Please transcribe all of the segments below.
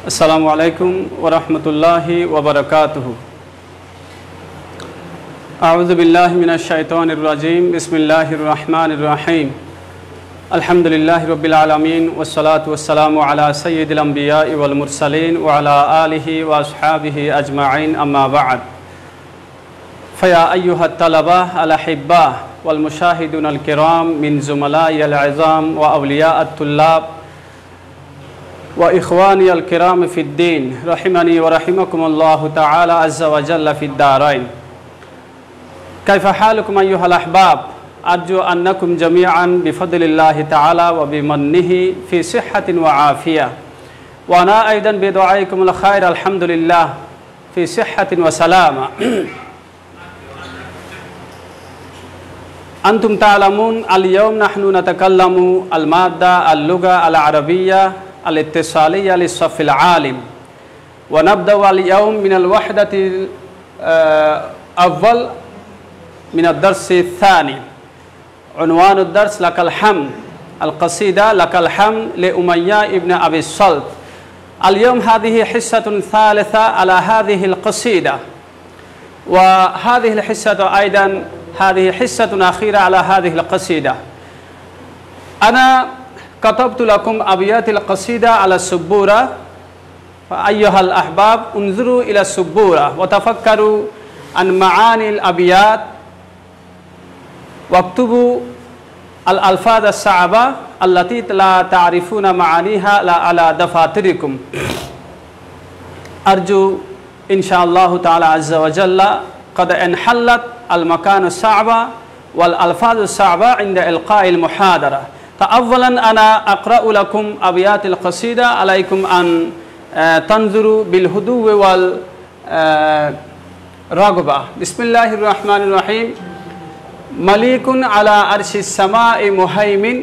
আসসালামু আলাইকুম ওয়া রাহমাতুল্লাহি ওয়া বারাকাতুহু। আউযু বিল্লাহি মিনাশ শাইতানির রাজীম। বিসমিল্লাহির রাহমানির রাহিম। আলহামদুলিল্লাহি রাব্বিল আলামিন ওয়াস সালাতু ওয়াস সালামু আলা সাইয়্যিদিল আমবিয়াই ওয়াল মুরসালিন ওয়া আলা আলিহি ওয়া আসহাবিহি আজমাইন, আম্মা বা'দ। ফায়া আইয়ুহাত তালাবা আল আহিব্বা ওয়াল মুশাহিদুন আল কিরাম মিন জুমালাইল আযম ওয়া আউলিয়াআত তুল্লাব ওয়া ইখওয়ানি আল কিরাম ফিদ্দীন রাহিমানি ওয়া রাহিমাকুমুল্লাহু তাআলা আযজা ওয়া জাল্লা ফিদ দারাইন। কাইফা হালুকুম আইয়ুহাল আহবাব? আরজু আন্নাকুম জামিআন বিফদলিল্লাহি তাআলা ওয়া বিমান্নিহি ফি সিহহাতিন ওয়া আফিয়া ওয়া আনা আইদান বিদুআইকুমুল খায়র, আলহামদুলিল্লাহ, ফি সিহহাতিন ওয়া সালামা। আনতুম তা'লামুন আল-ইয়াওম নাহনু নাতাকাল্লামু আল-মাদ্দা আল-লুগা আল-আরাবিয়্যা আল-ইত্তিসালিয়্যা লিস-সাফিল আলিম ওয়া নাবদাউ আল-ইয়াওম মিনাল ওয়াহদাতিল আউয়াল من الدرس الثاني. عنوان الدرس لك الحمد. القصيدة لك الحمد لأمية ابن أبي الصلت. اليوم هذه حصة ثالثة على هذه القصيدة، وهذه الحصة أيضا هذه حصة أخيرة على هذه القصيدة. أنا كتبت لكم أبيات القصيدة على السبورة، فأيها الأحباب انظروا إلى السبورة وتفكروا عن معاني الأبيات واكتبوا الألفاظ الصعبة التي لا تعرفون معانيها على دفاتركم. أرجو إن شاء الله تعالى عز وجل قد انحلت المكان الصعب والألفاظ الصعبة عند إلقاء المحاضرة. فأولا أنا أقرأ لكم أبيات القصيدة، عليكم أن تنظروا بالهدوء والرغبة. بسم الله الرحمن الرحيم. مليك على عرش السماء مهيمن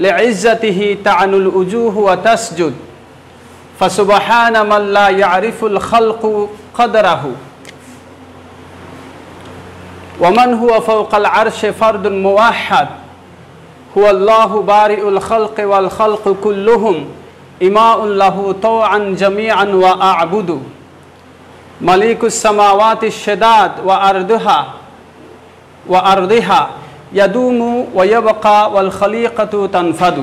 لعزته تعنو الوجوه وتسجد، فسبحان من لا يعرف الخلق قدره، ومن هو فوق العرش فرد موحد، هو الله بارئ الخلق والخلق كلهم إماء له طوعا جميعا وأعبد، مليك السماوات الشداد وأرضها يدوم ويبقى والخليقة تنفد.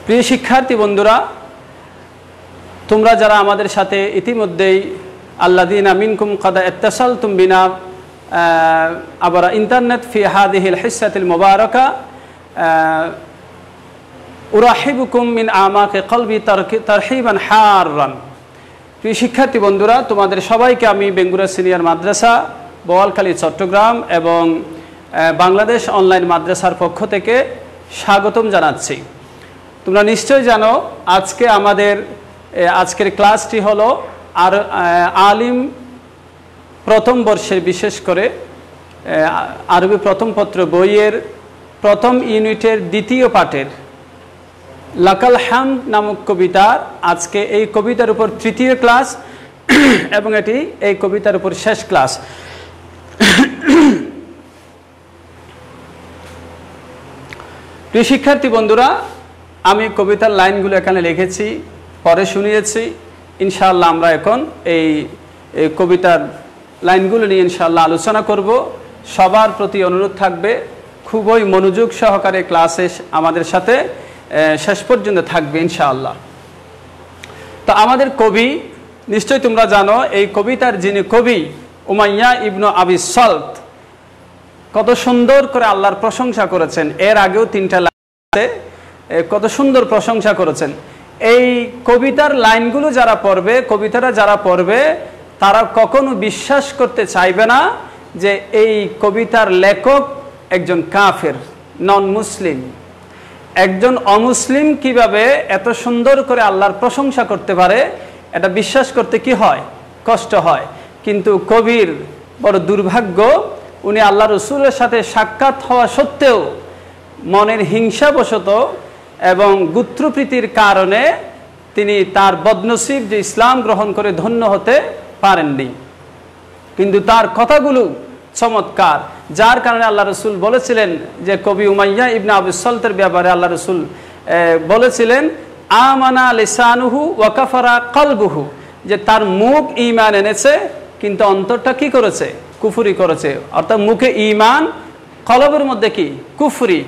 প্রিয় শিক্ষার্থী বন্ধুরা, তোমরা যারা আমাদের সাথে ইতিমধ্যেই আল্লাযীনা মিনকুম ক্বাদ ইত্তাসালতুম বিনা আবার ইন্টারনেট ফি হাযিহিল হিসসাতিল মুবারাকা, উরাহিবুকুম মিন আমাকি কলবি তারহিবান হাররান। প্রিয় শিক্ষার্থী বন্ধুরা, তোমাদের সবাইকে আমি বেঙ্গুরা সিনিয়র মাদ্রাসা বোয়ালখালী চট্টগ্রাম এবং বাংলাদেশ অনলাইন মাদ্রাসার পক্ষ থেকে স্বাগতম জানাচ্ছি। তোমরা নিশ্চয়ই জানো আজকে আমাদের আজকের ক্লাসটি হলো আলিম প্রথম বর্ষের, বিশেষ করে আরবি প্রথম পত্র বইয়ের প্রথম ইউনিটের দ্বিতীয় পাঠের লাকাল হামদ নামক কবিতার আজকে এই কবিতার উপর তৃতীয় ক্লাস এবং এটি এই কবিতার উপর শেষ ক্লাস। প্রিয় শিক্ষার্থী বন্ধুরা, আমি কবিতার লাইনগুলো এখানে লিখেছি, পরে শুনিয়েছি। ইনশাআল্লাহ আমরা এখন এই কবিতার লাইনগুলো নিয়ে ইনশাআল্লাহ আলোচনা করব। সবার প্রতি অনুরোধ থাকবে খুবই মনোযোগ সহকারে ক্লাসে আমাদের সাথে শেষ পর্যন্ত থাকবে ইনশাআল্লাহ। তো আমাদের কবি নিশ্চয়ই তোমরা জানো, এই কবিতার যিনি কবি উমাইয়া ইবনু আবি সলত, কত সুন্দর করে আল্লাহর প্রশংসা করেছেন। এর আগেও তিনটা লাইনে কত সুন্দর প্রশংসা করেছেন। এই কবিতার লাইনগুলো যারা পড়বে, কবিতাটা যারা পড়বে, তারা কখনো বিশ্বাস করতে চাইবে না যে এই কবিতার লেখক একজন কাফের, নন মুসলিম। একজন অমুসলিম কিভাবে এত সুন্দর করে আল্লাহর প্রশংসা করতে পারে, এটা বিশ্বাস করতে কি হয়, কষ্ট হয়। কিন্তু কবির বড় দুর্ভাগ্য, উনি আল্লাহ রসুলের সাথে সাক্ষাৎ হওয়া সত্ত্বেও মনের হিংসাবশত এবং গোত্রপ্রীতির কারণে তিনি তার বদনসিব যে ইসলাম গ্রহণ করে ধন্য হতে পারেননি। কিন্তু তার কথাগুলো চমৎকার, যার কারণে আল্লাহ রসুল বলেছিলেন যে কবি উমাইয়া ইবনে আবি সলতের ব্যাপারে আল্লাহ রসুল বলেছিলেন আমানা লিসানুহু ওয়া কাফারা কলবুহু, যে তার মুখ ঈমান এনেছে কিন্তু অন্তরটা কি করেছে? কুফরি করেছে। অর্থাৎ মুখে ঈমান, কলবের মধ্যে কি? কুফরি।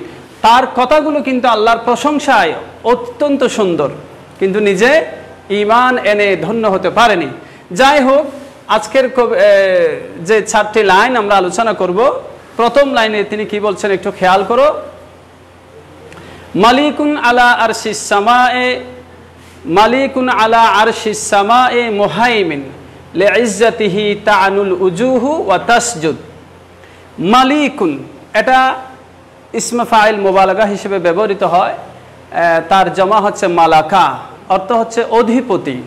তার কথাগুলো কিন্তু আল্লাহর প্রশংসায় অত্যন্ত সুন্দর, কিন্তু নিজে ঈমান এনে ধন্য হতে পারেনি। যাই হোক, আজকের যে 4টি লাইন আমরা আলোচনা করব, প্রথম লাইনে তিনি কি বলছেন একটু খেয়াল করো। মালিকুন আলা আরশিস সামায়ে, মালিকুন আলা আরশিস সামায়ে মুহাইমিন লিইজ্জাতিহি তা'নুল উজুহু ওয়া তাসজুদ। মালিকুন এটা ইসমে ফাইল মুবালাগা হিসেবে ব্যবহৃত হয়, তার জমা হচ্ছে মালাকা, অর্থ হচ্ছে অধিপতি,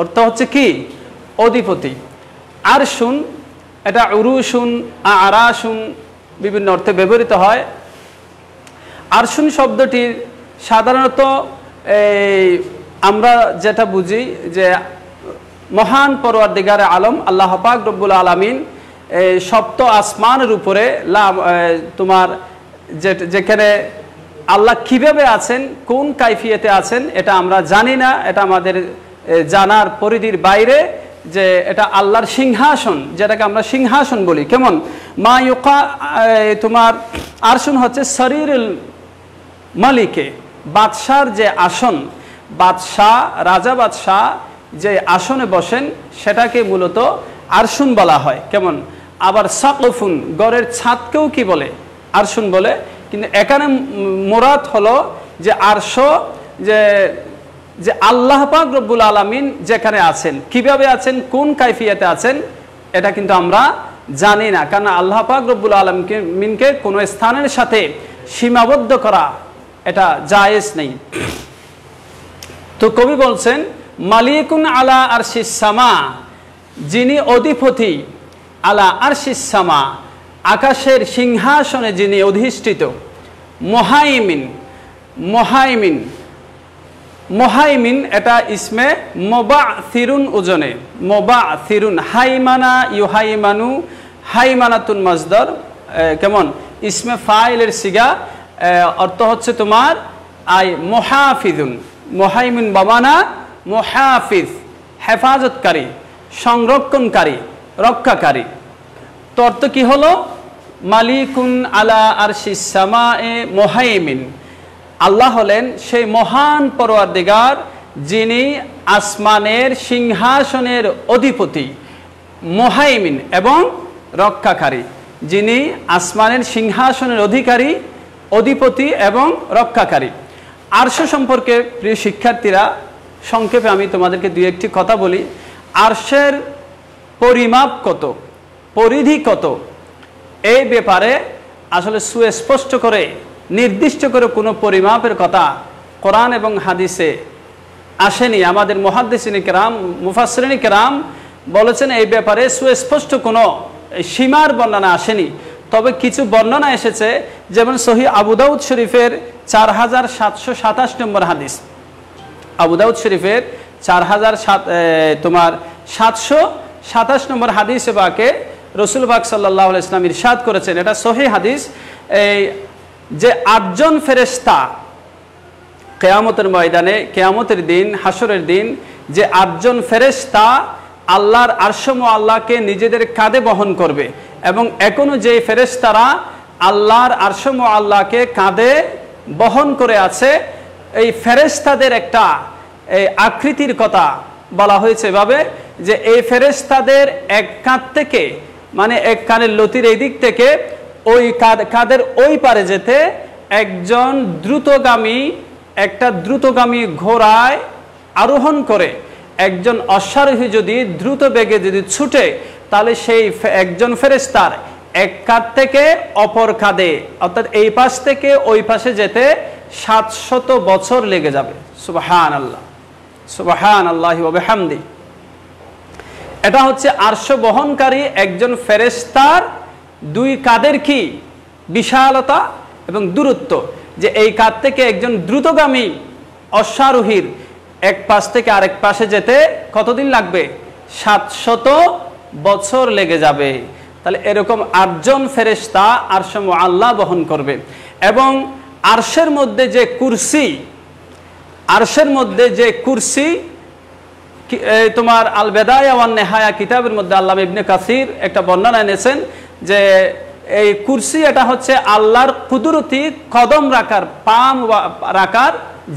অর্থ হচ্ছে কি? অধিপতি। আরশুন এটা উরুশুন, আরাশুন বিভিন্ন অর্থে ব্যবহৃত হয়। আরশুন শব্দটির সাধারণত আমরা যেটা বুঝি যে মহান পরওয়ারদিগারে আলম আল্লাহ পাক রব্বুল আলামিন সপ্ত আসমানের উপরে তোমার যেখানে আল্লাহ কিভাবে আছেন, কোন কাইফিয়তে আছেন এটা আমরা জানি না, এটা আমাদের জানার পরিধির বাইরে। যে এটা আল্লাহর সিংহাসন, যেটাকে আমরা সিংহাসন বলি। কেমন? মা ইউকা তোমার আরশুন হচ্ছে শরীরুল মালিকে, বাদশার যে আসন, বাদশাহ রাজা বাদশাহ যে আসনে বসেন সেটাকে মূলত আরশুন বলা হয়। কেমন? আবার সাকফুন গড়ের ছাদকেও কি বলে? আরশুন বলে। কিন্তু এখানে মুরাদ হলো যে আরশ, যে আল্লাহ পাক রব্বুল আলামিন যেখানে আছেন, কিভাবে আছেন, কোন কাইফিয়াতে আছেন এটা কিন্তু আমরা জানি না, কারণ আল্লাহ পাক রব্বুল আলামিনকে কোনো স্থানের সাথে সীমাবদ্ধ করা এটা জায়েজ নেই। তো কবি বলছেন মালিকুন আলা আরশিস সামা, যিনি অধিপতি, আলা আরশিস সামা আকাশের সিংহাসনে যিনি অধিষ্ঠিত। মুহাইমিন, মুহাইমিন, মুহাইমিন এটা ইসমে মুবাথিরুন ওজনে, মুবাথিরুন, হাইমানা ইউহাইমানু, হাইমানাতুন মাজদার। কেমন? ইসমে ফাইলের সিগা, অর্থ হচ্ছে তোমার আই মুহাফিজুন, মুহাইমিন বামানা মুহাফিজ, হেফাজতকারী, সংরক্ষণকারী, রক্ষাকারী। তো অর্থ কি হলো? মালিকুন আলা আরশিস সামায়ে মুহাইমিন, আল্লাহ হলেন সেই মহান পরওয়ারদিগার যিনি আসমানের সিংহাসনের অধিপতি, মুহাইমিন এবং রক্ষাকারী, যিনি আসমানের সিংহাসনের অধিকারী, অধিপতি এবং রক্ষাকারী। আরশ সম্পর্কে প্রিয় শিক্ষার্থীরা সংক্ষেপে আমি তোমাদেরকে দুই একটি কথা বলি। আরশের পরিমাপ কত, পরিধি কত, এই ব্যাপারে আসলে সুস্পষ্ট করে নির্দিষ্ট করে কোনো পরিমাপের কথা কোরআন এবং হাদিসে আসেনি। আমাদের মুহাদ্দিসিনে কেরাম, মুফাসসিরিনে কেরাম বলেছেন এই ব্যাপারে সুস্পষ্ট কোনো সীমার বর্ণনা আসেনি। তবে কিছু বর্ণনা এসেছে, যেমন সহিহ আবু দাউদ শরীফের 4727 নম্বর হাদিস। আবু দাউদ শরীফের 4727 নম্বর হাদিসে বাকে রসুল পাক সাল্লাল্লাহু আলাইহি ওয়াসাল্লাম ইরশাদ করেছেন, এটা সহিহ হাদিস, যে 8 জন ফেরেশতা কিয়ামতের ময়দানে, কিয়ামতের দিন, হাসরের দিন, যে 8 জন ফেরেশতা আল্লাহর আরশ মুআল্লাকে নিজেদের কাঁধে বহন করবে। এবং এখনো যে ফেরেশতারা আল্লাহর আরশ মুআল্লাকে কাঁধে বহন করে আছে, এই ফেরেশতাদের একটা আকৃতির কথা বলা হয়েছে এভাবে, যে এই ফেরেশতাদের এক কাঁধ থেকে, মানে এক কানের লতির এই দিক থেকে ওই কাঁধের ওই পারে যেতে একজন দ্রুতগামী, একটা দ্রুতগামী ঘোড়ায় আরোহণ করে একজন অশ্বারোহী যদি দ্রুত বেগে যদি ছুটে, তাহলে সেই একজন ফেরেশতার এক কাঁধ থেকে অপর কাঁধে, অর্থাৎ এই পাশ থেকে ওই পাশে যেতে 700 বছর লেগে যাবে। সুবহানাল্লাহ, সুবহানাল্লাহি ওয়া বিহামদি। এটা হচ্ছে আরশ বহনকারী একজন ফেরেশতার দুই কাঁধের কি বিশালতা এবং দূরত্ব, যে এই কাঁধ থেকে একজন দ্রুতগামী অশ্বারোহীর এক পাশ থেকে আরেক পাশে যেতে কতদিন লাগবে? 700 বছর লেগে যাবে। তাহলে এরকম 8 জন ফেরেশতা আরশ মুআল্লা বহন করবে। এবং আরশের মধ্যে যে কুরসি, আরশের মধ্যে যে কুরসি, তোমার আল বেদায়া ওয়ান নেহায়া কিতাবের মধ্যে আল্লামা ইবনে কাসির একটা বর্ণনা এনেছেন যে এই কুরসি এটা হচ্ছে আল্লাহর কুদরতি কদম রাখার, পাম রাখার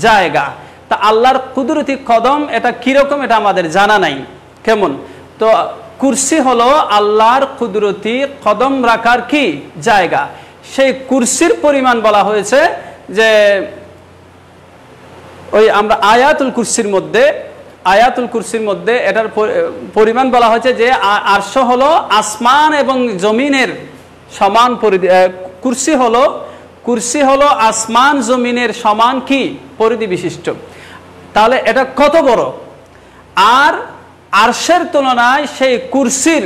জায়গা। তা আল্লাহর কুদরতি কদম এটা কিরকম এটা আমাদের জানা নাই, কেমন? তো কুরসি হলো আল্লাহর কুদরতি কদম রাখার কি জায়গা। সেই কুরসির পরিমাণ বলা হয়েছে যে ওই আমরা আয়াতুল কুরসির মধ্যে এটার পরিমাণ বলা হয়েছে যে আরশ হলো আসমান এবং জমিনের সমান পরিধি। কুরসি হলো আসমান জমিনের সমান কি পরিধি বিশিষ্ট। তাহলে এটা কত বড়! আর আরশের তুলনায় সেই কুরসির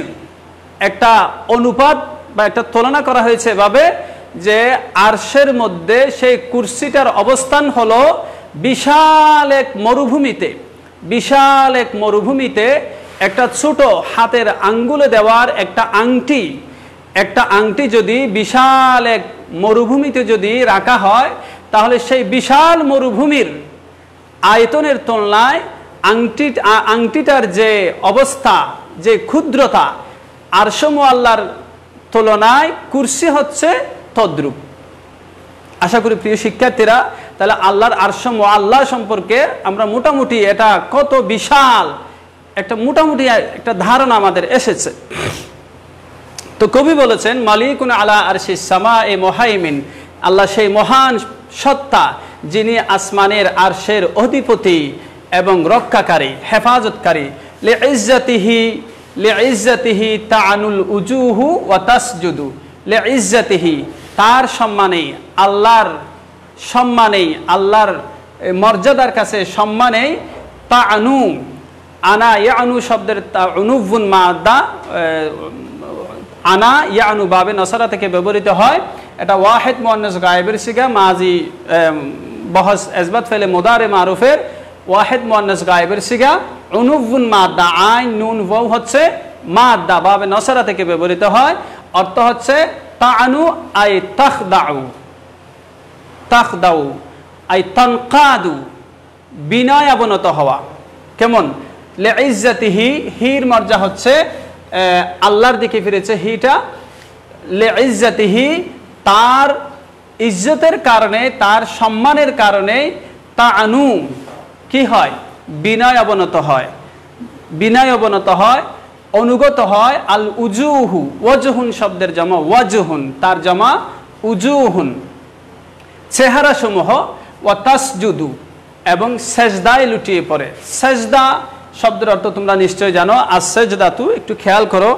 একটা অনুপাত বা একটা তুলনা করা হয়েছে এভাবে যে আরশের মধ্যে সেই কুরসিটার অবস্থান হলো বিশাল এক মরুভূমিতে একটা ছোট হাতের আঙ্গুলে দেওয়ার একটা আংটি যদি বিশাল এক মরুভূমিতে যদি রাখা হয়, তাহলে সেই বিশাল মরুভূমির আয়তনের তুলনায় আংটিটার যে অবস্থা, যে ক্ষুদ্রতা, আরশ মুআল্লার তুলনায় কুরসি হচ্ছে তদ্রূপ। আশা করি প্রিয় শিক্ষার্থীরা তাহলে আল্লাহর আরশ মুআল্লা সম্পর্কে আমরা মোটামুটি এটা কত বিশাল মোটামুটি একটা ধারণা আমাদের এসেছে। তো কবি বলেছেন মালিকুন আলা আরশিস সামায়ে মুহাইমিন, আল্লাহ সেই মহান সত্তা যিনি আসমানের আরশের অধিপতি এবং রক্ষাকারী, হেফাজতকারী। লিইজ্জাতিহি তাআনুল উজুহু ওয়া তাসজুদু, লিইজ্জাতিহি তার সম্মানে, আল্লাহর মর্যাদার কাছে সম্মানে, তাআনু আনা ইয়ানু শব্দের তাউনুবুন মাদা, আনা ইয়ানু বাবে নসরা থেকে ব্যবহৃত হয়। এটা ওয়াহিদ মুআন্নাস গায়েবের সিগা, মাজি বহস ইসবাত ফেলে মুদারে মারুফের ওয়াহিদ মুআন্নাস গায়েবের সিগা। উনুবুন মাদা, আইন নুন ওয়াও হচ্ছে মাদা, বাবে নসরা থেকে ব্যবহৃত হয়। অর্থ হচ্ছে তাআনু আই তাখদাউ আই তানকাদু, বিনয় অবনত হওয়া। কেমন? লিইজ্জাতিহি, হির মর্যা হচ্ছে আল্লাহর দিকে ফিরেছে হিটা। লিইজ্জাতিহি তার ইজ্জতের কারণে, তার সম্মানের কারণে, তাআনু কি হয়? বিনয় অবনত হয়, অনুগত হয়। আল উজুহু, ওয়াজহুন শব্দের জমা ওয়াজহুন, তার জমা উজুহুন, চেহারা সমূহ। ওয়া তাসজুদু, এবং সেজদায় লুটিয়ে পড়ে। সেজদা শব্দের অর্থ তোমরা নিশ্চয় জানো। আর সেজদাতু, একটু খেয়াল করো,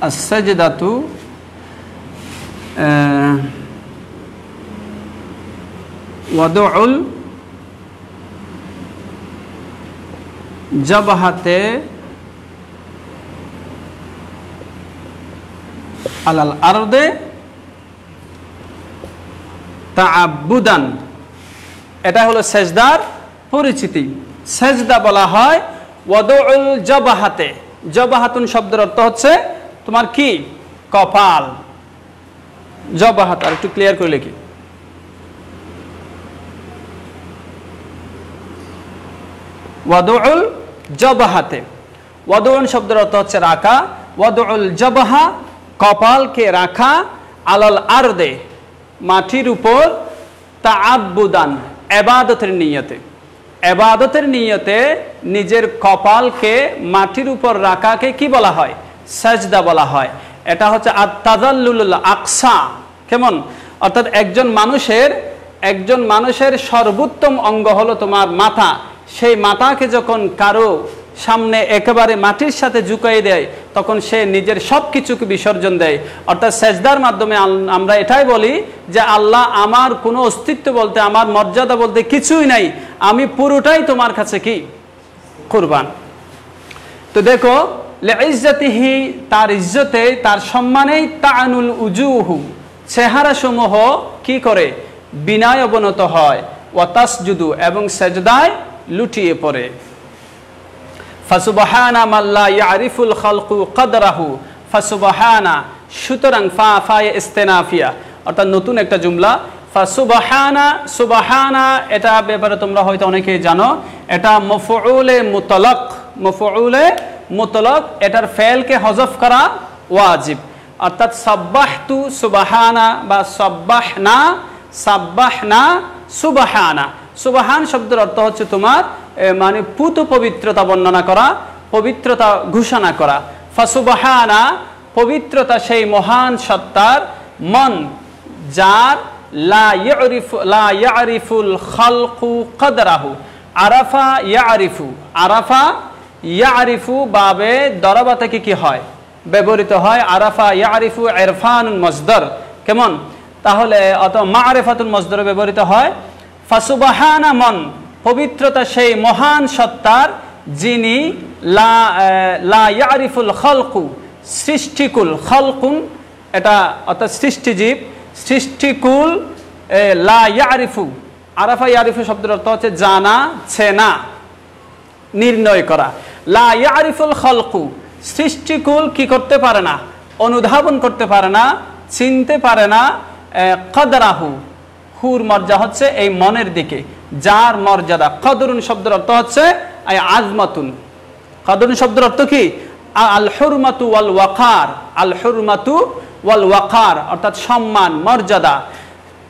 as-sajdatu wadu'ul jabhate alal arde ta'abbudan, এটা হলো সেজদার পরিচিতি। সেজদা বলা হয় ওয়াদুউল জাবাহাতে, জাবাহাতুন শব্দের অর্থ হচ্ছে তোমার কি? কপাল। জাবাহাত আর একটু ক্লিয়ার করে লিখি, ওয়াদুউল জাবাহাতে। ওয়াদুউন শব্দের অর্থ হচ্ছে রাখা, ওয়াদুউল জাবাহা কপালকে রাখা, আলাল আরদে মাটির উপর, তাআব্বুদান ইবাদতের নিয়তে নিজের কপালকে মাটির উপর রাখাকে কি বলা হয়? সাজদা বলা হয়। এটা হচ্ছে আত-তাযাল্লুলুল আকসা। কেমন? অর্থাৎ একজন মানুষের সর্বোত্তম অঙ্গ হলো তোমার মাথা। সেই মাথাকে যখন কারো সামনে একেবারে মাটির সাথে ঝুঁকিয়ে দেয়, তখন সে নিজের সব কিছুকে বিসর্জন দেয়। অর্থাৎ সেজদার মাধ্যমে আমরা এটাই বলি যে আল্লাহ, আমার কোনো অস্তিত্ব বলতে, আমার মর্যাদা বলতে কিছুই নাই, আমি পুরোটাই তোমার কাছে কি কুরবান। তো দেখো, লিইজ্জাতিহি তার ইজ্জতে, তার সম্মানেই, তাআনুল উজুহু চেহারা সমূহ কি করে? বিনয় অবনত হয়। ওয়া তাসজুদু এবং সেজদায় লুটিয়ে পড়ে। ফাসুবহানা মাল্লা ইয়ারিফুল খালকু কদরাহু, ফাসুবহানা সুতরাং ফা ফায়ে ইস্তেনাফিয়া অর্থাৎ নতুন একটা জুমলা। ফাসুবহানা সুবহানা এটা ব্যাপারে তোমরা হয়তো অনেকেই জানো, এটা মফউলে মুতলাক, মফউলে মুতলাক, এটার ফেলকে হযফ করা ওয়াজিব। অর্থাৎ সাব্বাহতু সুবহানা বা সাব্বাহনা, সাব্বাহনা সুবহানা। সুবহান শব্দের অর্থ হচ্ছে তোমার মানে পুত পবিত্রতা বর্ণনা করা, পবিত্রতা ঘোষণা করা। ফাসুবহানা পবিত্রতা সেই মহান সত্তার, মন যার লা ইয়ারিফুল খালকু কদরাহু, আরাফা ইয়ারিফু, আরাফা ইয়ারিফু বাবে দরাবা থেকে কি হয় ব্যবহৃত হয়, আরাফা ইয়ারিফু ইরফানুল মসদর, কেমন তাহলে অথবা মারিফাতুল মসদরে ব্যবহৃত হয়। ফাসুবহানা মন পবিত্রতা সেই মহান সত্তার, যিনি লা ইয়ারিফুল খালকু সৃষ্টিকুল, খালকুন এটা অর্থাৎ সৃষ্টিজীব, সৃষ্টিকুল লা ইয়ারিফু, আরাফা ইয়ারিফু শব্দের অর্থ হচ্ছে জানা, চেনা, নির্ণয় করা। লা ইয়ারিফুল খালকু সৃষ্টিকুল কি করতে পারে না, অনুধাবন করতে পারে না, চিনতে পারে না। কদরাহু হুর মর্যাদা হচ্ছে এই মনের দিকে, যার মর্যাদা। কদরুন শব্দের অর্থ হচ্ছে আজমাতুন, কদরুন শব্দের অর্থ কি আল হুরমাতু ওয়াল ওয়াকার, আল হুরমাতু ওয়াল ওয়াকার অর্থাৎ সম্মান, মর্যাদা।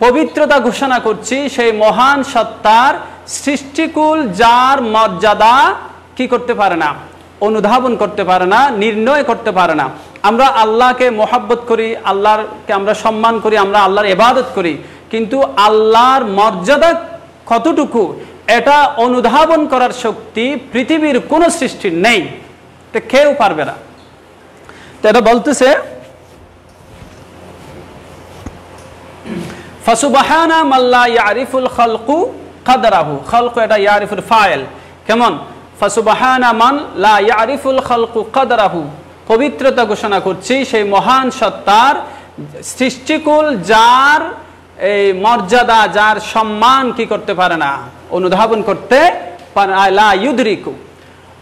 পবিত্রতা ঘোষণা করছি সেই মহান সত্তার, সৃষ্টিকুল যার মর্যাদা কি করতে পারে না, অনুধাবন করতে পারে না, নির্ণয় করতে পারে না। আমরা আল্লাহকে মোহাব্বত করি, আল্লাহকে আমরা সম্মান করি, আমরা আল্লাহর ইবাদত করি, কিন্তু আল্লাহর মর্যাদা কতটুকু এটা অনুধাবন করার শক্তি পৃথিবীর কোনো সৃষ্টির নেই, এটা কেউ পারবে না। তো এটা বলতেছে ফাসুবহানা মাল্লা ইয়ারিফুল খালকু কদরাহু, খালকু এটা ইয়ারিফুল ফাইল, কেমন ফাসুবহানা মান লা ইয়ারিফুল খালকু কদরাহু পবিত্রতা ঘোষণা করছি সেই মহান সত্তার, সৃষ্টিকুল যার এই মর্যাদা, যার সম্মান কি করতে পারে না, অনুধাবন করতে পারে না। লা ইউদরিকু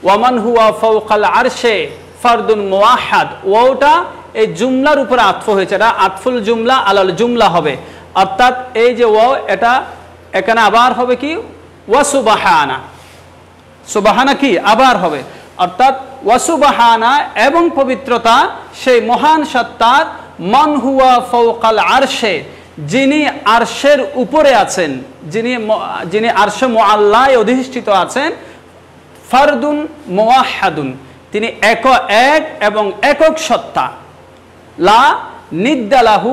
ওয়ামান হুয়া ফাওকাল আরশে ফারদুন মুওয়াহহাদ, ওটা এই জুমলার উপরে আতফ হয়েছে, এটা আতফুল জুমলা আলাল জুমলা হবে। অর্থাৎ এই যে ও এটা এখানে আবার হবে কি ওয়াসুবহানা, সুবহানা কি আবার হবে, অর্থাৎ ওয়াসুবহানা এবং পবিত্রতা সেই মহান সত্তার, মান হুয়া ফাওকাল আরশে যিনি আরশের উপরে আছেন, যিনি আরশে মুআল্লায় অধিষ্ঠিত আছেন, ফারদুন মুওয়াহহাদুন তিনি এক এবং একক সত্তা, লা নিদ্দালাহু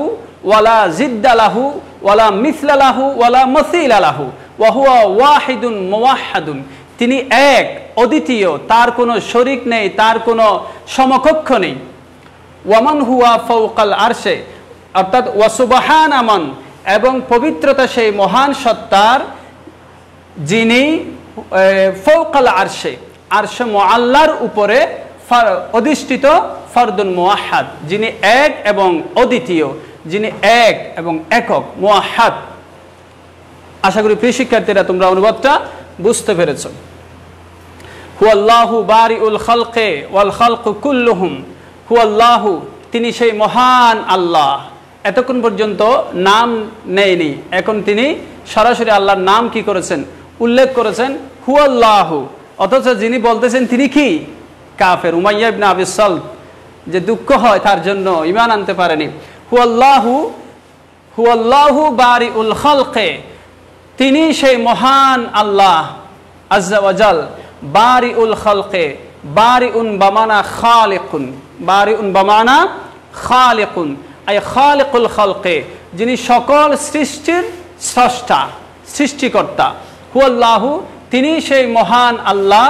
ওয়ালা জিদ্দালাহু ওয়ালা মিসলালাহু ওয়ালা মাসিলালাহু ওয়া হুয়া ওয়াহিদুন মুওয়াহহাদুন তিনি এক, অদ্বিতীয়, তার কোনো শরীক নেই, তার কোনো সমকক্ষ নেই। ওয়ামান হুয়া ফাওকাল আরশে অর্থাৎ ওয়াসুবহানা মান এবং পবিত্রতা সেই মহান সত্তার, যিনি ফাওকাল আরশে আরশে মুআল্লার উপরে অধিষ্ঠিত, ফারদুন মুওয়াহহাদ যিনি এক এবং অদ্বিতীয়, যিনি এক এবং একক, মুওয়াহহাদ। আশা করি প্রিয় শিক্ষার্থীরা তোমরা অনুবাদটা বুঝতে পেরেছ। হুয়াল্লাহু বারিউল খালকে ওয়াল খালকু কুল্লুহুম, হুয়াল্লাহু তিনি সেই মহান আল্লাহ। এতক্ষণ পর্যন্ত নাম নেয়নি, এখন তিনি সরাসরি আল্লাহর নাম কি করেছেন, উল্লেখ করেছেন, হুয়াল্লাহু। অথচ যিনি বলতেছেন তিনি কি কাফের, উমাইয়া ইবনে আবি সালত, যে দুঃখ হয় তার জন্য ঈমান আনতে পারেনি। হুয়াল্লাহু, হুয়াল্লাহু বারিউল খালকে তিনি সেই মহান আল্লাহ আজ্জা ওয়া জাল। বারিউল খালকে, বারিউন বামানা খালিকুন, বারিউন বামানা খালিকুন আই খালিকুল খালকে যিনি সকল সৃষ্টির স্রষ্টা, সৃষ্টিকর্তা। হুয়াল্লাহু তিনি সেই মহান আল্লাহ,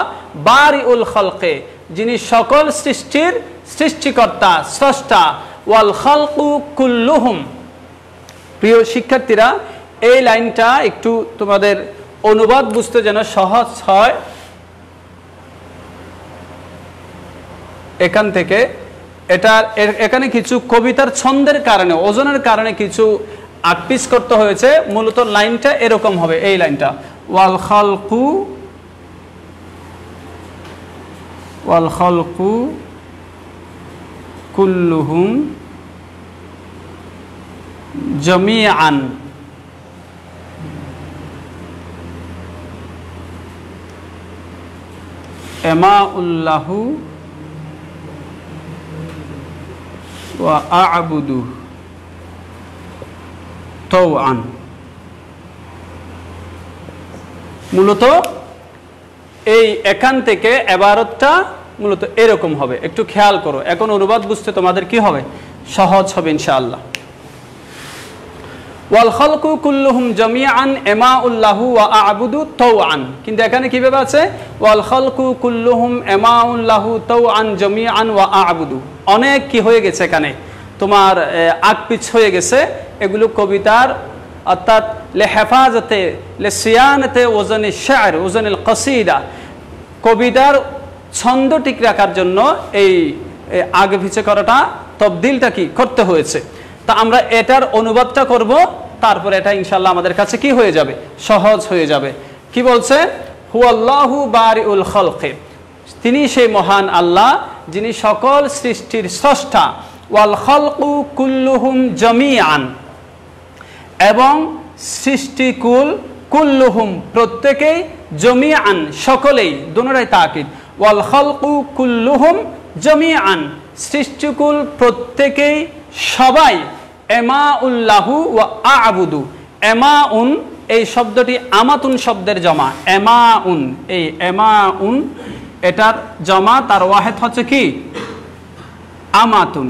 বারিউল খালকে যিনি সকল সৃষ্টির সৃষ্টিকর্তা, স্রষ্টা। ওয়াল খালকু কুল্লুহুম। প্রিয় শিক্ষার্থীরা এই লাইনটা একটু তোমাদের অনুবাদ বুঝতে যেন সহজ হয়, এখান থেকে এখানে কিছু কবিতার ছন্দের কারণে, ওজনের কারণে কিছু আটপিস করতে হয়েছে। মূলত লাইনটা এরকম হবে, এই লাইনটা ওয়াল খালকু কুল্লুহুম জামিআন এমাউল্লাহু ওয়া আ'বুদু তাওআন। মূলত এই এখান থেকে ইবারতটা মূলত এরকম হবে, একটু খেয়াল করো। এখন অনুবাদ বুঝতে তোমাদের কি হবে, সহজ হবে ইনশাআল্লাহ। ওয়াল খালকু কুল্লুহুম জামিআন এমাউল্লাহু ওয়া আ'বুদু তাওআন, কিন্তু এখানে কিভাবে আছে ওয়াল খালকু কুল্লুহুম এমাউল্লাহু তাওআন জামিআন ওয়া আ'বুদু, অনেক কি হয়ে গেছে এখানে তোমার আকপিছ হয়ে গেছে। এগুলো কবিতার অর্থাৎ লেহেফাজতে লেসিয়ানতে ওজনে শা'r ওজনিল কসিদা, কবিতার ছন্দ ঠিক রাখার জন্য এই আগে পিছে করাটা তবদিলটা কি করতে হয়েছে। তা আমরা এটার অনুবাদটা করব, তারপর এটা ইনশাআল্লাহ আমাদের কাছে কি হয়ে যাবে, সহজ হয়ে যাবে। কি বলছে, হুয়াল্লাহু বারিউল খালকি, তিনি সেই মহান আল্লাহ যিনি সকল সৃষ্টির স্রষ্টা। ওয়াল খালকু কুল্লুহুম জামিআন, এবং সৃষ্টিকুল কুল্লুহুম প্রত্যেকেই, জামিআন সকলেই, দুটোটাই তাকিদ। ওয়াল খালকু কুল্লুহুম জামিআন সৃষ্টিকুল প্রত্যেকেই সবাই, এমাউল্লাহু ওয়া আ'বুদু, এমাউন এই শব্দটি আমাতুন শব্দের জমা, এমাউন, এই এমাউন এটার জমা, তার ওয়াহেদ হচ্ছে কি আমাতুন।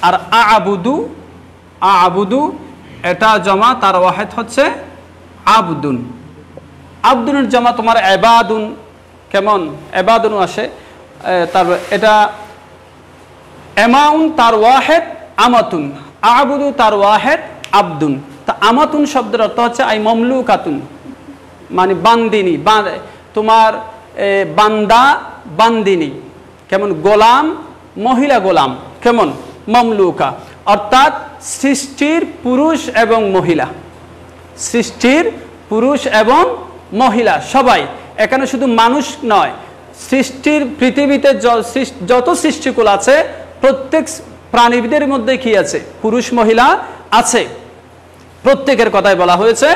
আর আ'বুদু, আ'বুদু এটা জমা, তার ওয়াহেদ হচ্ছে আবদুন। আবদুনের জমা তোমার ইবাদুন, কেমন ইবাদুন আসে। তারপর এটা এমাউন তার ওয়াহেদ আমাতুন, আ'বুদু তার ওয়াহেদ আবদুন। তা আমাতুন শব্দের অর্থ হচ্ছে আই মামলুকাতুন, মানে বান্দিনী, তোমার বান্দা বান্দিনী, কেমন গোলাম মহিলা গোলাম, কেমন মামলুকা, অর্থাৎ সৃষ্টির পুরুষ এবং মহিলা, সৃষ্টির পুরুষ এবং মহিলা সবাই। এখানে শুধু মানুষ নয়, সৃষ্টির পৃথিবীতে যত সৃষ্টিকুল আছে প্রত্যেক প্রাণীদের মধ্যে কি আছে, পুরুষ মহিলা আছে, প্রত্যেকের কথাই বলা হয়েছে।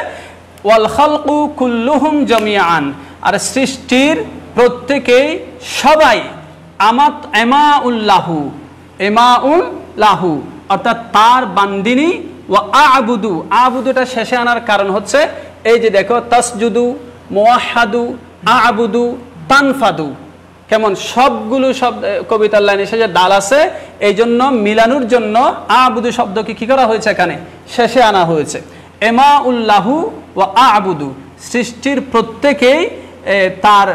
ওয়াল খালকু কুল্লুহুম জামিআন, আর সৃষ্টির প্রত্যেকেই সবাই, এমাউল্লাহু, এমাউল্লাহু অর্থাৎ তার বান্দিনী। ওয়া আ'বুদু, আ'বুদুটা শেষে আনার কারণ হচ্ছে এই যে দেখো তাসজুদু, মুওয়াহহাদু, আ'বুদু, তানফাদু, কেমন সবগুলো শব্দ কবিতার লাইনে শেষে ডাল আছে, এই জন্য মিলানোর জন্য আ'বুদু শব্দকে কি করা হয়েছে, এখানে শেষে আনা হয়েছে। এমাউল্লাহু ওয়া আ'বুদু, সৃষ্টির প্রত্যেকেই তার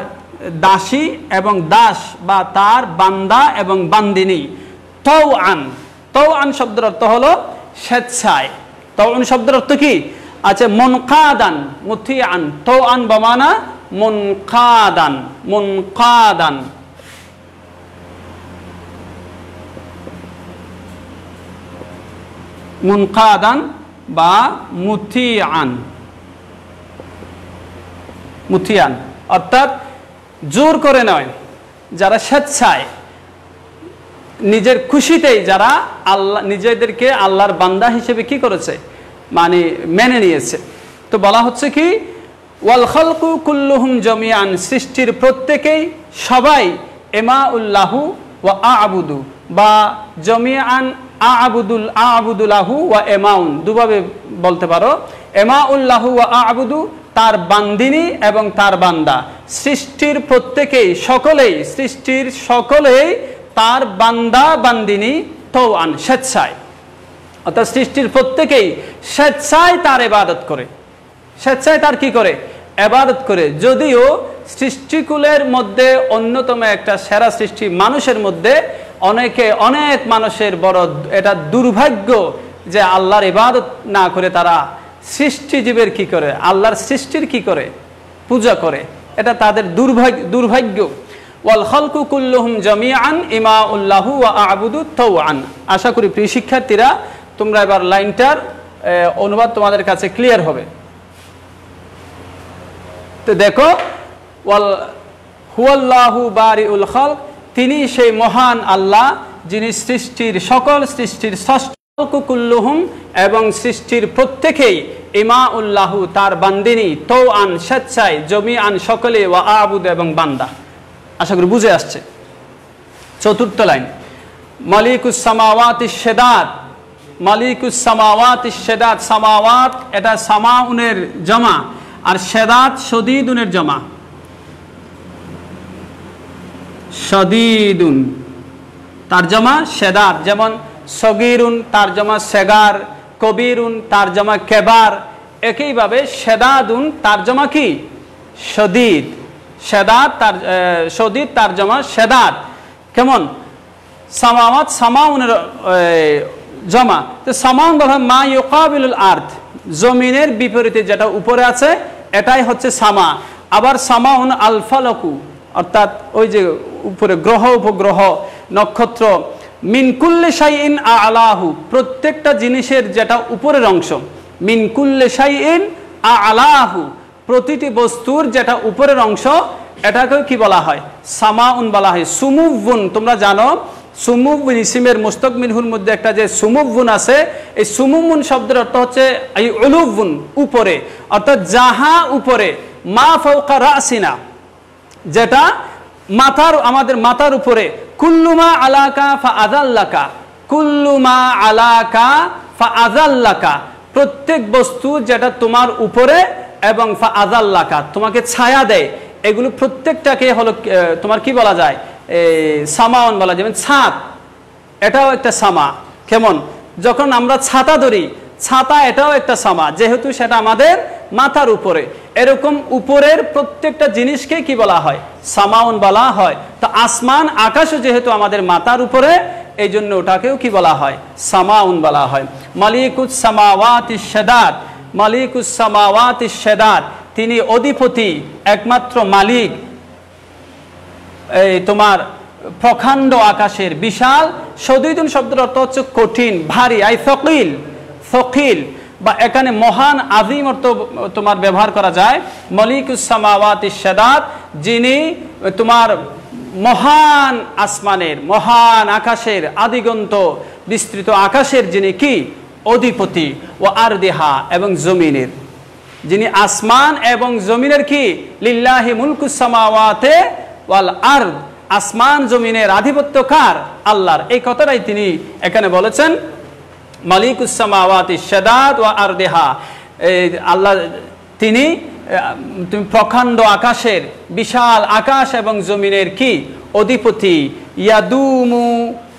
দাসী এবং দাস, বা তার বান্দা এবং বান্দিনী। তাওআন, তাওআন শব্দের অর্থ হলো স্বেচ্ছায়। তাওআন শব্দের অর্থ কি, আচ্ছা মুনকাদান মুতিআন, তাওআন বামানা মুনকাদান, মুনকাদান। মুনকাদান বা মুতিআন, মুতিআন অর্থাৎ জোর করে নয়, যারা স্বেচ্ছায় নিজের খুশিতেই যারা আল্লাহ নিজেদেরকে আল্লাহর বান্দা হিসেবে কি করেছে, মানে মেনে নিয়েছে। তো বলা হচ্ছে কি ওয়াল খালকু কুল্লুহুম জামিআন, সৃষ্টির প্রত্যেকেই সবাই, এমাউল্লাহু ওয়া আ'বুদু, বা জামিআন আ'বুদুল্লাহু ওয়া এমাউন, দুভাবে বলতে পারো। এমাউল্লাহু ওয়া আ'বুদু তার বান্দিনী এবং তার বান্দা, সৃষ্টির প্রত্যেকেই সকলেই, সৃষ্টির সকলেই তার বান্দা বান্দিনী, তাওআন স্বেচ্ছায়, অর্থাৎ সৃষ্টির প্রত্যেকেই স্বেচ্ছায় তার ইবাদত করে, স্বেচ্ছায় তার কি করে, ইবাদত করে। যদিও সৃষ্টিকুলের মধ্যে অন্যতম একটা সেরা সৃষ্টি মানুষের মধ্যে, অনেক মানুষের বড় এটা দুর্ভাগ্য যে আল্লাহর ইবাদত না করে তারা সৃষ্টিজীবের কি করে, আল্লাহর সৃষ্টির কি করে, পূজা করে, এটা তাদের দুর্ভাগ্য। ওয়াল খালকু কুল্লুহুম জামিআন ইমাউল্লাহু ওয়া আ'বুদু তাওআন। আশা করি প্রিয় শিক্ষার্থীরা তোমরা এবার লাইনটার অনুবাদ তোমাদের কাছে ক্লিয়ার হবে। তো দেখো, ওয়াল হুয়াল্লাহু বারিউল খালক, তিনি সেই মহান আল্লাহ যিনি সৃষ্টির সকল সৃষ্টির স্রষ্টা। কুল্লুহুম এবং সৃষ্টির প্রত্যেকেই ইমাউল্লাহু তার বান্দিনী তৌআন স্বেচ্ছায় জমিআন সকলে ওয়া আবুদ এবং বান্দা। আশা করি বুঝে আসছে। চতুর্থ লাইন মালিকুস সামাওয়াতিশ শাদাত, মালিকুস সামাওয়াতিশ শাদাত, সামাওয়াত এটা সামাউনের জমা আর শাদাত শদীদুনের জমা। শদীদুন তার জমা শাদাত, যেমন সগীরুন তার জমা সেগার, কবিরুন তার জমা কেবার, একইভাবে শাদাদুন তার জমা কি শদীদ, শাদাত তার শদীদ তার জমা শাদাত। কেমন সামাওয়াত সামাউনের জমা। তো সামাউন বলা হয় মা ইউকাবিলুল আরদ, জমিনের বিপরীতে যেটা উপরে আছে এটাই হচ্ছে সামা। আবার সামাউন আল ফালাকু অর্থাৎ ওই যে উপরে গ্রহ উপগ্রহ নক্ষত্র, মিন কুল্লি শাইইন আ'লাহু প্রত্যেকটা জিনিসের যেটা উপরের অংশ, মিন কুল্লি শাইইন আ'লাহু প্রতিটি বস্তুর যেটা উপরের অংশ এটাকে কি বলা হয় সামাউন বলা হয়। সুমুবুন তোমরা জানো সুমুবুন ইসিমের মুস্তাক মিনহুর মধ্যে একটা যে সুমুবুন আছে, এই সুমুবুন শব্দের অর্থ হচ্ছে এই উলুবুন উপরে, অর্থাৎ যাহা উপরে, মা ফাওকা রাসিনা যেটা মাথার আমাদের মাথার উপরে, কুল্লুমা আলাকা ফা আযাল্লাকা, কুল্লুমা আলাকা ফা আযাল্লাকা প্রত্যেক বস্তু যেটা তোমার উপরে এবং ফা আযাল্লাকা তোমাকে ছায়া দেয়, এগুলো প্রত্যেকটাকে হলো তোমার কি বলা যায় সামাউন বলা যায়। যেমন ছাদ এটাও একটা সামা। কেমন যখন আমরা ছাতা ধরি, ছাতা এটাও একটা সামা, যেহেতু সেটা আমাদের মাথার উপরে। এরকম উপরের প্রত্যেকটা জিনিসকে কি বলা হয় সামাউন বলা হয়। তো আসমান আকাশও যেহেতু আমাদের মাথার উপরে, এই জন্য ওটাকেও কি বলা হয় সামাউন বলা হয়। মালিকুস সামাওয়াতিশ শাদাত, মালিকুস সামাওয়াতিশ শাদাত তিনি অধিপতি একমাত্র মালিক এই তোমার প্রকাণ্ড আকাশের বিশাল। শদীদুন শব্দের অর্থ হচ্ছে কঠিন ভারী, আই সকিল, সকিল বা এখানে মহান আযীম অর্থ তোমার ব্যবহার করা যায়। মালিকুস সামাওয়াতিশ শাদাত যিনি তোমার মহান আসমানের মহান আকাশের আদিগন্ত বিস্তৃত আকাশের যিনি কি অধিপতি, ও আরদিহা এবং জমিনের, যিনি আসমান এবং জমিনের কি লিল্লাহি মুলকুস সামাওয়াতি ওয়াল আরদ, আসমান জমিনের আধিপত্য কার আল্লাহর। এই কথাটাই তিনি এখানে বলেছেন মালিকুস সামাওয়াতিশ শাদাত ওয়া আরদিহা, আল্লাহ তিনি প্রকাণ্ড আকাশের বিশাল আকাশ এবং জমিনের কি অধিপতি। ইয়াদুমু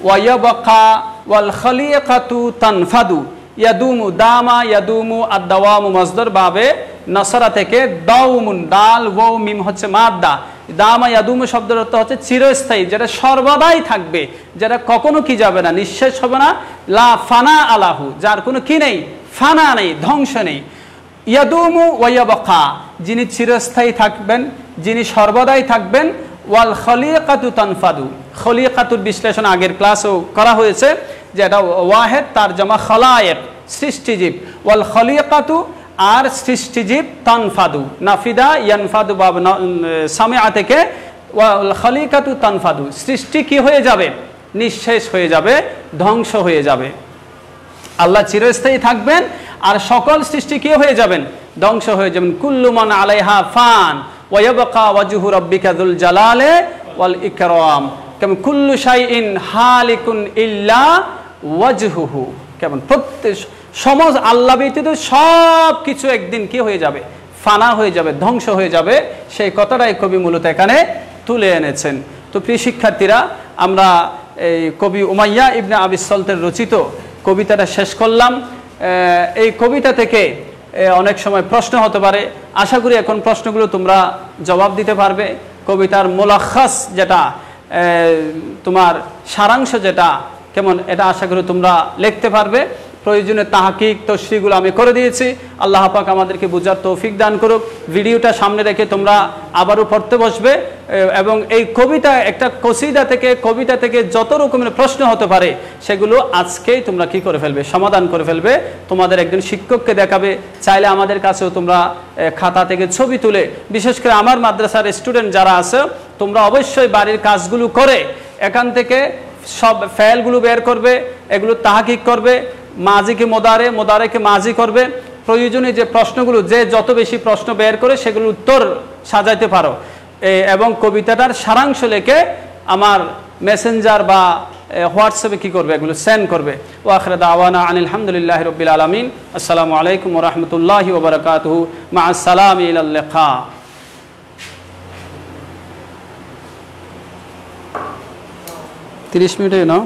ওয়া ইয়াবকা ওয়াল খালিকাতু তানফাদু, ইয়াদুমু দামা ইয়াদুমু আদ-দাওয়ামু মসদর বাবে নসরা থেকে দাউমুন দাল ওয়াও মিম হচ্ছে মাদ্দা। দামা ইয়াদুমু শব্দের অর্থ হচ্ছে চিরস্থায়ী, যেটা সর্বদাই থাকবে, যেটা কখনো কি যাবে না নিঃশেষ হবে না। লা ফানা আলাহু যার কোনো কি নেই, ফানা নেই, ধ্বংস নেই। ইয়াদুমু ওয়া ইয়াবকা যিনি চিরস্থায়ী থাকবেন, যিনি সর্বদাই থাকবেন। ওয়াল খলিকাতু তানফাদু, খলিকাতুর বিশ্লেষণ আগের ক্লাসেও করা হয়েছে, যেটা ওয়াহেদ তার জমা খলায়েক সৃষ্টিজীব, ওয়াল খলিকাতু আর সৃষ্টিজীব তানফাদু, নাফিদা ইয়ানফাদু বা সামিআ থেকে ওয়াল খলিকাতু তানফাদু সৃষ্টি কি হয়ে যাবে নিঃশেষ হয়ে যাবে, ধ্বংস হয়ে যাবে। আল্লাহ চিরস্থায়ী থাকবেন আর সকল সৃষ্টি কি হয়ে যাবেন ধ্বংস হয়ে যাবেন। কুল্লু মান আলাইহা ফান ওয়া ইয়াবকা ওয়াজহু রাব্বিকা যুল জালালি ওয়াল ইকরাম, কেমন কুল্লু শাইইন হালিকুন ইল্লা ওয়াজহুহু, কেমন প্রত্যেক সমস্ত আল্লাহ ব্যতীত সব কিছু একদিন কি হয়ে যাবে ফানা হয়ে যাবে, ধ্বংস হয়ে যাবে। সেই কথাটাই কবি মূলত এখানে তুলে এনেছেন। তো প্রিয় শিক্ষার্থীরা, আমরা এই কবি উমাইয়া ইবনে আবি সলতের রচিত কবিতাটা শেষ করলাম। এই কবিতা থেকে অনেক সময় প্রশ্ন হতে পারে, আশা করি এখন প্রশ্নগুলো তোমরা জবাব দিতে পারবে। কবিতার মুলাখাস যেটা তোমার সারাংশ যেটা কেমন এটা আশা করি তোমরা লিখতে পারবে। প্রয়োজনে তাহকিক তশরিহগুলো আমি করে দিয়েছি। আল্লাহ পাক আমাদেরকে বুঝার তৌফিক দান করুক। ভিডিওটা সামনে রেখে তোমরা আবারও পড়তে বসবে এবং এই কবিতা একটা কবিতা থেকে যত রকমের প্রশ্ন হতে পারে সেগুলো আজকেই তোমরা কি করে ফেলবে সমাধান করে ফেলবে। তোমাদের একজন শিক্ষককে দেখাবে, চাইলে আমাদের কাছেও তোমরা খাতা থেকে ছবি তুলে, বিশেষ করে আমার মাদ্রাসার স্টুডেন্ট যারা আছে তোমরা অবশ্যই বাড়ির কাজগুলো করে এখান থেকে সব ফাইলগুলো বের করবে, এগুলো তাহকিক করবে, মাজিকে মোদারে, মোদারেকে মাজি করবে। প্রয়োজনীয় যে প্রশ্নগুলো, যে যত বেশি প্রশ্ন বের করে সেগুলোর উত্তর সাজাইতে পারো, এবং কবিতাটার সারাংশ লিখে আমার মেসেঞ্জার বা হোয়াটসঅ্যাপে কি করবে, এগুলো সেন্ড করবে। ওয়া আখিরু দাওয়ানা আনিল হামদুলিল্লাহি রাব্বিল আলামিন। আসসালামু আলাইকুম ওয়া রাহমাতুল্লাহি ওয়া বারাকাতুহু। মা আসসালামি ইলাল লিকা। 30 মিনিট নাও।